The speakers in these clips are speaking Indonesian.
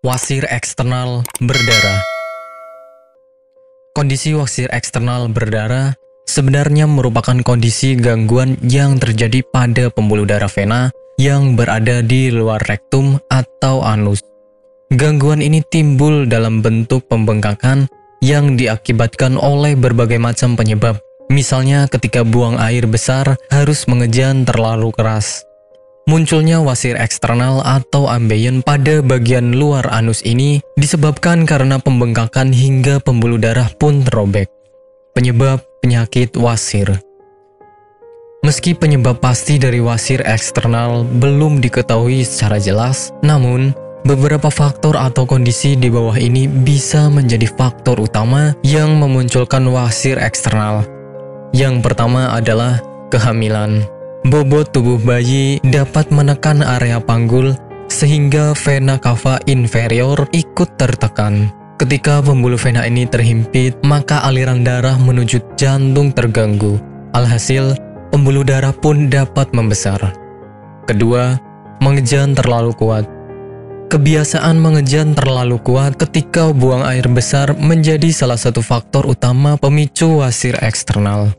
Wasir eksternal berdarah. Kondisi wasir eksternal berdarah sebenarnya merupakan kondisi gangguan yang terjadi pada pembuluh darah vena yang berada di luar rektum atau anus. Gangguan ini timbul dalam bentuk pembengkakan yang diakibatkan oleh berbagai macam penyebab. Misalnya ketika buang air besar harus mengejan terlalu keras. Munculnya wasir eksternal atau ambeien pada bagian luar anus ini disebabkan karena pembengkakan hingga pembuluh darah pun terobek. Penyebab penyakit wasir. Meski penyebab pasti dari wasir eksternal belum diketahui secara jelas, namun beberapa faktor atau kondisi di bawah ini bisa menjadi faktor utama yang memunculkan wasir eksternal. Yang pertama adalah kehamilan. Bobot tubuh bayi dapat menekan area panggul sehingga vena cava inferior ikut tertekan. Ketika pembuluh vena ini terhimpit, maka aliran darah menuju jantung terganggu. Alhasil, pembuluh darah pun dapat membesar. Kedua, mengejan terlalu kuat. Kebiasaan mengejan terlalu kuat ketika buang air besar menjadi salah satu faktor utama pemicu wasir eksternal.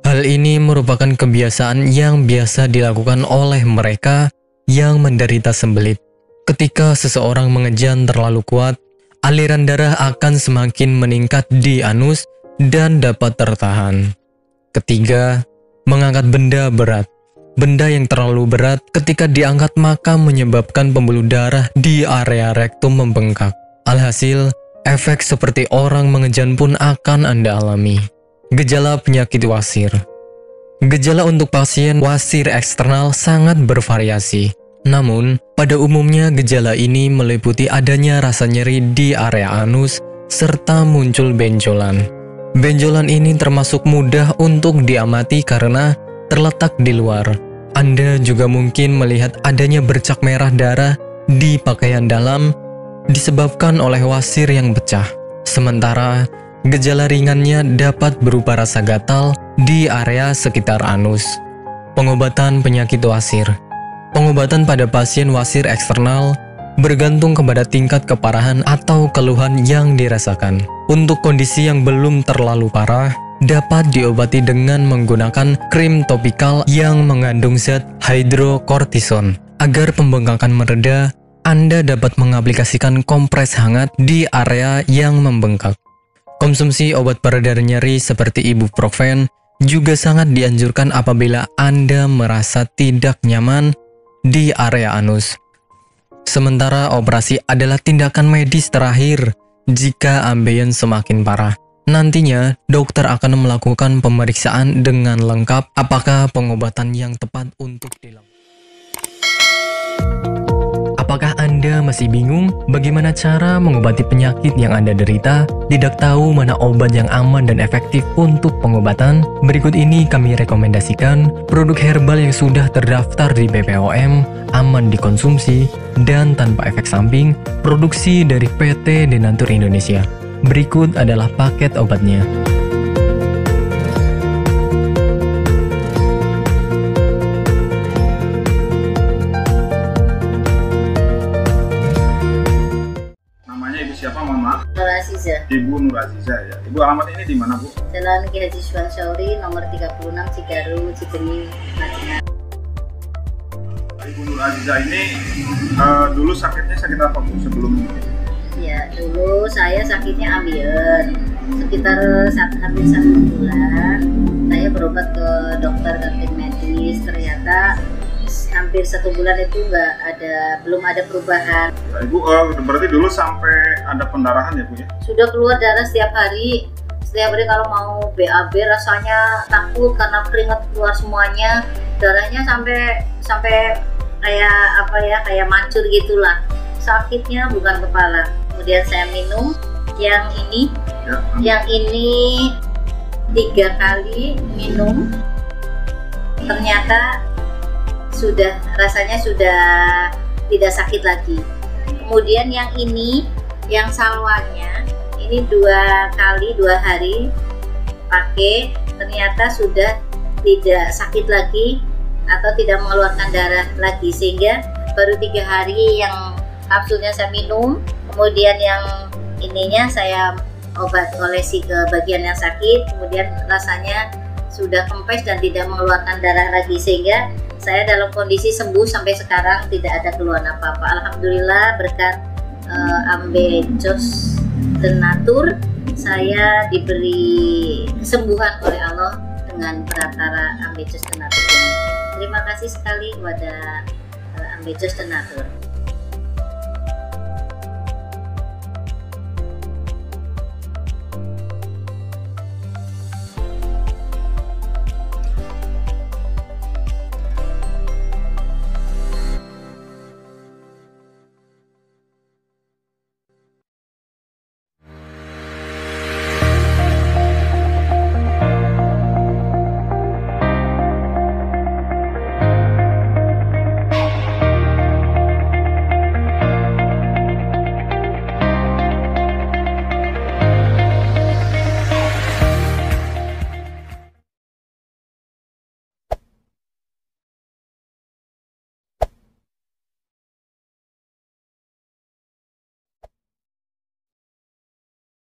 Hal ini merupakan kebiasaan yang biasa dilakukan oleh mereka yang menderita sembelit. Ketika seseorang mengejan terlalu kuat, aliran darah akan semakin meningkat di anus dan dapat tertahan. Ketiga, mengangkat benda berat. Benda yang terlalu berat ketika diangkat maka menyebabkan pembuluh darah di area rektum membengkak. Alhasil, efek seperti orang mengejan pun akan Anda alami. Gejala penyakit wasir. Gejala untuk pasien wasir eksternal sangat bervariasi. Namun, pada umumnya gejala ini meliputi adanya rasa nyeri di area anus serta muncul benjolan. Benjolan ini termasuk mudah untuk diamati karena terletak di luar. Anda juga mungkin melihat adanya bercak merah darah di pakaian dalam disebabkan oleh wasir yang pecah. Sementara, gejala ringannya dapat berupa rasa gatal di area sekitar anus. Pengobatan penyakit wasir. Pengobatan pada pasien wasir eksternal bergantung kepada tingkat keparahan atau keluhan yang dirasakan. Untuk kondisi yang belum terlalu parah, dapat diobati dengan menggunakan krim topikal yang mengandung zat hidrokortison. Agar pembengkakan mereda, Anda dapat mengaplikasikan kompres hangat di area yang membengkak. Konsumsi obat pereda nyeri seperti ibuprofen juga sangat dianjurkan apabila Anda merasa tidak nyaman di area anus. Sementara operasi adalah tindakan medis terakhir jika ambeien semakin parah. Nantinya, dokter akan melakukan pemeriksaan dengan lengkap apakah pengobatan yang tepat untuk dilakukan. Apakah Anda masih bingung bagaimana cara mengobati penyakit yang Anda derita? Tidak tahu mana obat yang aman dan efektif untuk pengobatan? Berikut ini kami rekomendasikan produk herbal yang sudah terdaftar di BPOM, aman dikonsumsi, dan tanpa efek samping, produksi dari PT Denatur Indonesia. Berikut adalah paket obatnya. Siapa, mohon maaf? Nur Aziza. Ibu Nur Aziza ya. Ibu alamat ini di mana, Bu? Jalan Ki Haji Suwan Syauri nomor 36 Cigaru, Cibening, Madinah. Ibu Nur Aziza ini dulu sakitnya sakit apa, Bu, sebelum ini? Ya, dulu saya sakitnya ambeien. Sekitar hampir 1 bulan, saya berobat ke dokter kantin medis. Ternyata hampir 1 bulan itu belum ada perubahan. Nah, Ibu berarti dulu sampai ada pendarahan ya, Bu ya? Sudah keluar darah setiap hari. Setiap hari kalau mau BAB rasanya takut karena keringat keluar semuanya. Darahnya sampai kayak mancur gitulah. Sakitnya bukan kepala. Kemudian saya minum yang ini. Ya. Yang ini 3 kali minum. Ternyata rasanya sudah tidak sakit lagi. Kemudian yang ini, yang salwanya, ini 2 hari pakai, ternyata sudah tidak sakit lagi atau tidak mengeluarkan darah lagi, sehingga baru 3 hari yang kapsulnya saya minum, kemudian yang ininya saya obat olesi ke bagian yang sakit, kemudian rasanya sudah kempes dan tidak mengeluarkan darah lagi, sehingga saya dalam kondisi sembuh sampai sekarang, tidak ada keluhan apa-apa. Alhamdulillah berkat Ambejos Tenatur saya diberi kesembuhan oleh Allah dengan perantara Ambejos Tenatur ini. Terima kasih sekali kepada Ambejos Tenatur.